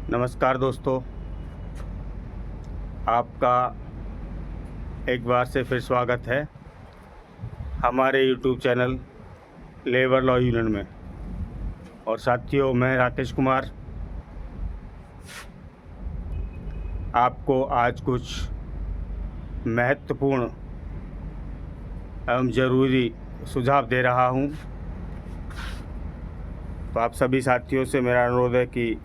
नमस्कार दोस्तों, आपका एक बार से फिर स्वागत है हमारे YouTube channel labour law union में। और साथियों, मैं राकेश कुमार आपको आज कुछ महत्वपूर्ण एवं ज़रूरी सुझाव दे रहा हूं। तो आप सभी साथियों से मेरा अनुरोध है कि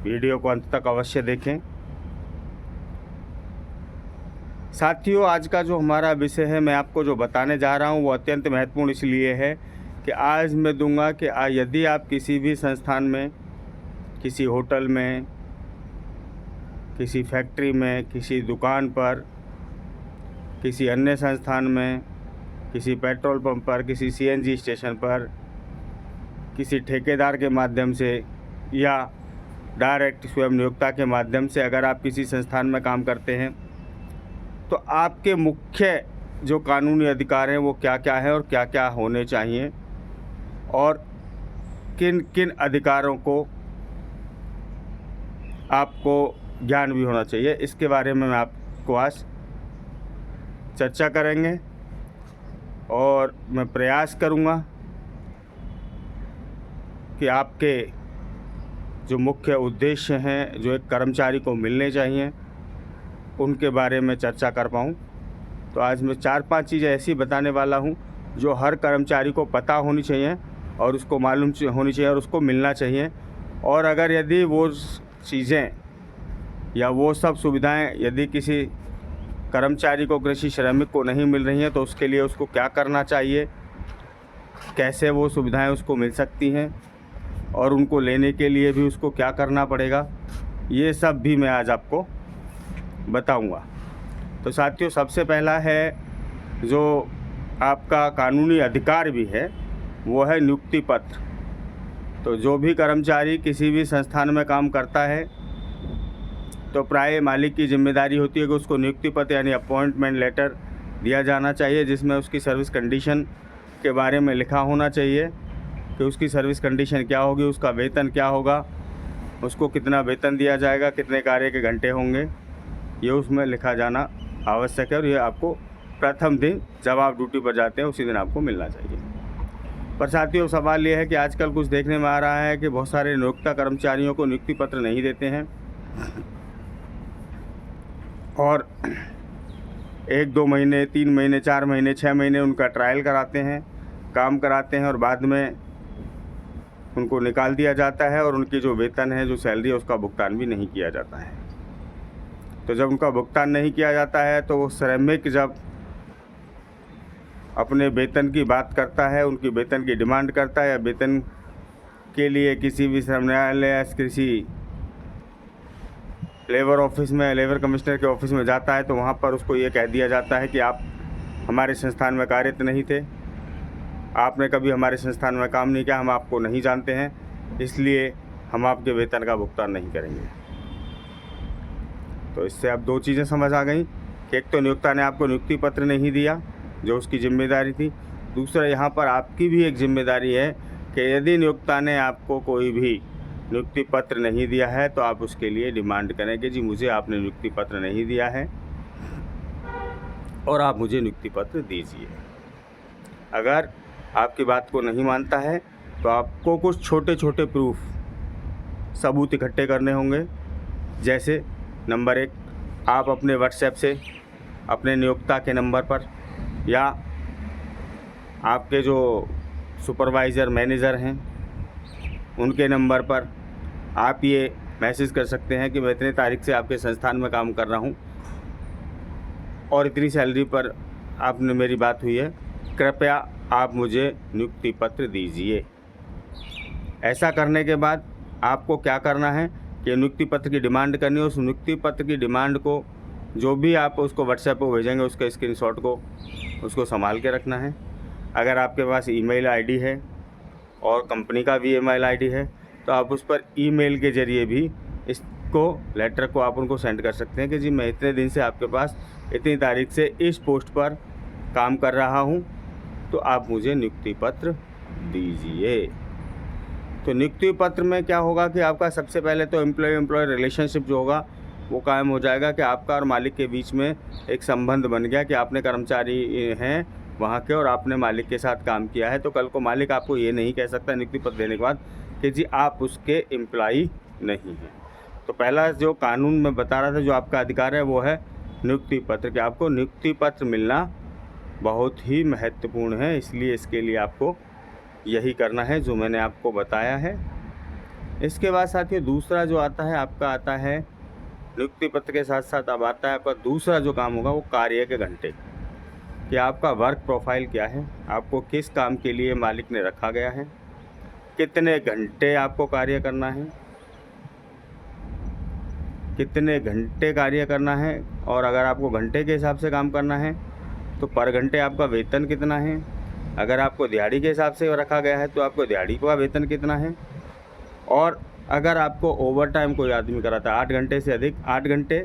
वीडियो को अंत तक अवश्य देखें। साथियों, आज का जो हमारा विषय है, मैं आपको जो बताने जा रहा हूं वो अत्यंत महत्वपूर्ण इसलिए है कि आज मैं दूंगा कि यदि आप किसी भी संस्थान में, किसी होटल में, किसी फैक्ट्री में, किसी दुकान पर, किसी अन्य संस्थान में, किसी पेट्रोल पंप पर, किसी सीएनजी स्टेशन पर, किसी ठेकेदार के माध्यम से या डायरेक्ट स्वयं नियोक्ता के माध्यम से अगर आप किसी संस्थान में काम करते हैं तो आपके मुख्य जो कानूनी अधिकार हैं वो क्या क्या हैं और क्या क्या होने चाहिए और किन किन अधिकारों को आपको ज्ञान भी होना चाहिए, इसके बारे में मैं आपको आज चर्चा करेंगे। और मैं प्रयास करूँगा कि आपके जो मुख्य उद्देश्य हैं, जो एक कर्मचारी को मिलने चाहिए, उनके बारे में चर्चा कर पाऊँ। तो आज मैं 4-5 चीज़ें ऐसी बताने वाला हूँ जो हर कर्मचारी को पता होनी चाहिए और उसको मालूम होनी चाहिए और उसको मिलना चाहिए। और अगर यदि वो चीज़ें या वो सब सुविधाएं यदि किसी कर्मचारी को, कृषि श्रमिक को नहीं मिल रही हैं तो उसके लिए उसको क्या करना चाहिए, कैसे वो सुविधाएं उसको मिल सकती हैं और उनको लेने के लिए भी उसको क्या करना पड़ेगा, ये सब भी मैं आज आपको बताऊंगा। तो साथियों, सबसे पहला है जो आपका कानूनी अधिकार भी है वो है नियुक्ति पत्र। तो जो भी कर्मचारी किसी भी संस्थान में काम करता है तो प्राय मालिक की जिम्मेदारी होती है कि उसको नियुक्ति पत्र यानी अपॉइंटमेंट लेटर दिया जाना चाहिए, जिसमें उसकी सर्विस कंडीशन के बारे में लिखा होना चाहिए कि उसकी सर्विस कंडीशन क्या होगी, उसका वेतन क्या होगा, उसको कितना वेतन दिया जाएगा, कितने कार्य के घंटे होंगे, ये उसमें लिखा जाना आवश्यक है। और ये आपको प्रथम दिन जब आप ड्यूटी पर जाते हैं उसी दिन आपको मिलना चाहिए। पर साथियों, सवाल ये है कि आजकल कुछ देखने में आ रहा है कि बहुत सारे नियोक्ता कर्मचारियों को नियुक्ति पत्र नहीं देते हैं और 1-2 महीने, 3 महीने, 4 महीने, 6 महीने उनका ट्रायल कराते हैं, काम कराते हैं और बाद में उनको निकाल दिया जाता है और उनकी जो वेतन है, जो सैलरी है, उसका भुगतान भी नहीं किया जाता है। तो जब उनका भुगतान नहीं किया जाता है तो वो श्रमिक जब अपने वेतन की बात करता है, उनकी वेतन की डिमांड करता है या वेतन के लिए किसी भी श्रम न्यायालय या किसी लेबर ऑफिस में, लेबर कमिश्नर के ऑफिस में जाता है तो वहाँ पर उसको ये कह दिया जाता है कि आप हमारे संस्थान में कार्यरत नहीं थे, आपने कभी हमारे संस्थान में काम नहीं किया, हम आपको नहीं जानते हैं, इसलिए हम आपके वेतन का भुगतान नहीं करेंगे। तो इससे अब 2 चीज़ें समझ आ गई कि एक तो नियोक्ता ने आपको नियुक्ति पत्र नहीं दिया जो उसकी जिम्मेदारी थी, दूसरा यहाँ पर आपकी भी एक जिम्मेदारी है कि यदि नियोक्ता ने आपको कोई भी नियुक्ति पत्र नहीं दिया है तो आप उसके लिए डिमांड करें कि जी मुझे आपने नियुक्ति पत्र नहीं दिया है और आप मुझे नियुक्ति पत्र दीजिए। अगर आपकी बात को नहीं मानता है तो आपको कुछ छोटे छोटे प्रूफ, सबूत इकट्ठे करने होंगे। जैसे नंबर 1, आप अपने व्हाट्सएप से अपने नियोक्ता के नंबर पर या आपके जो सुपरवाइज़र, मैनेजर हैं, उनके नंबर पर आप ये मैसेज कर सकते हैं कि मैं इतने तारीख से आपके संस्थान में काम कर रहा हूँ और इतनी सैलरी पर आपने मेरी बात हुई है, कृपया आप मुझे नियुक्ति पत्र दीजिए। ऐसा करने के बाद आपको क्या करना है कि नियुक्ति पत्र की डिमांड करनी है। उस नियुक्ति पत्र की डिमांड को जो भी आप उसको व्हाट्सएप पर भेजेंगे उसका स्क्रीनशॉट को उसको संभाल के रखना है। अगर आपके पास ईमेल आईडी है और कंपनी का भी ईमेल आईडी है तो आप उस पर ईमेल के ज़रिए भी इसको, लेटर को आप उनको सेंड कर सकते हैं कि जी मैं इतने दिन से आपके पास इतनी तारीख से इस पोस्ट पर काम कर रहा हूँ, तो आप मुझे नियुक्ति पत्र दीजिए। तो नियुक्ति पत्र में क्या होगा कि आपका सबसे पहले तो एम्प्लॉय रिलेशनशिप जो होगा वो कायम हो जाएगा कि आपका और मालिक के बीच में एक संबंध बन गया कि आपने कर्मचारी हैं वहाँ के और आपने मालिक के साथ काम किया है। तो कल को मालिक आपको ये नहीं कह सकता नियुक्ति पत्र देने के बाद कि जी आप उसके एम्प्लॉई नहीं हैं। तो पहला जो कानून में बता रहा था जो आपका अधिकार है वो है नियुक्ति पत्र, कि आपको नियुक्ति पत्र मिलना बहुत ही महत्वपूर्ण है। इसलिए इसके लिए आपको यही करना है जो मैंने आपको बताया है। इसके बाद साथियों दूसरा जो आता है आपका आता है नियुक्ति पत्र के साथ साथ अब आता है आपका दूसरा जो काम होगा वो कार्य के घंटे, कि आपका वर्क प्रोफाइल क्या है, आपको किस काम के लिए मालिक ने रखा गया है, कितने घंटे आपको कार्य करना है, कितने घंटे कार्य करना है, और अगर आपको घंटे के हिसाब से काम करना है तो पर घंटे आपका वेतन कितना है, अगर आपको दिहाड़ी के हिसाब से रखा गया है तो आपको दिहाड़ी का वेतन कितना है, और अगर आपको ओवर टाइम कोई आदमी कराता है 8 घंटे से अधिक 8 घंटे,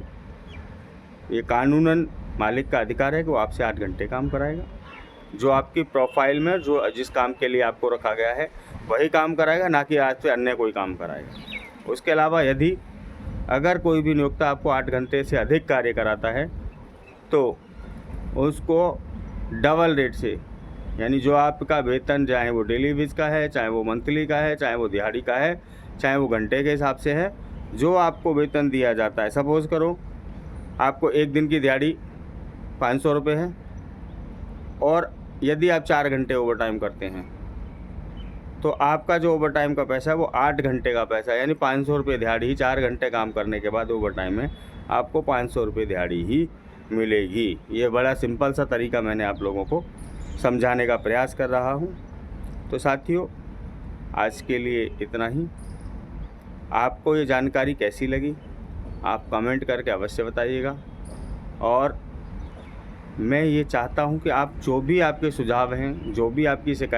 ये कानूनन मालिक का अधिकार है कि वो आपसे 8 घंटे काम कराएगा। जो आपकी प्रोफाइल में जो जिस काम के लिए आपको रखा गया है वही काम कराएगा, ना कि आज से अन्य कोई काम कराएगा। उसके अलावा यदि अगर कोई भी नियोक्ता आपको 8 घंटे से अधिक कार्य कराता है तो उसको डबल रेट से, यानी जो आपका वेतन चाहे वो डेली वेज का है, चाहे वो मंथली का है, चाहे वो दिहाड़ी का है, चाहे वो घंटे के हिसाब से है, जो आपको वेतन दिया जाता है। सपोज़ करो आपको एक दिन की दिहाड़ी 500 रुपये है और यदि आप 4 घंटे ओवर टाइम करते हैं तो आपका जो ओवर टाइम का पैसा है वो 8 घंटे का पैसा है, यानी 500 रुपये दिहाड़ी। 4 घंटे काम करने के बाद ओवर टाइम में आपको 500 रुपये दिहाड़ी ही मिलेगी। ये बड़ा सिंपल सा तरीका मैंने आप लोगों को समझाने का प्रयास कर रहा हूँ। तो साथियों आज के लिए इतना ही। आपको ये जानकारी कैसी लगी आप कमेंट करके अवश्य बताइएगा, और मैं ये चाहता हूँ कि आप जो भी आपके सुझाव हैं, जो भी आपकी शिकायत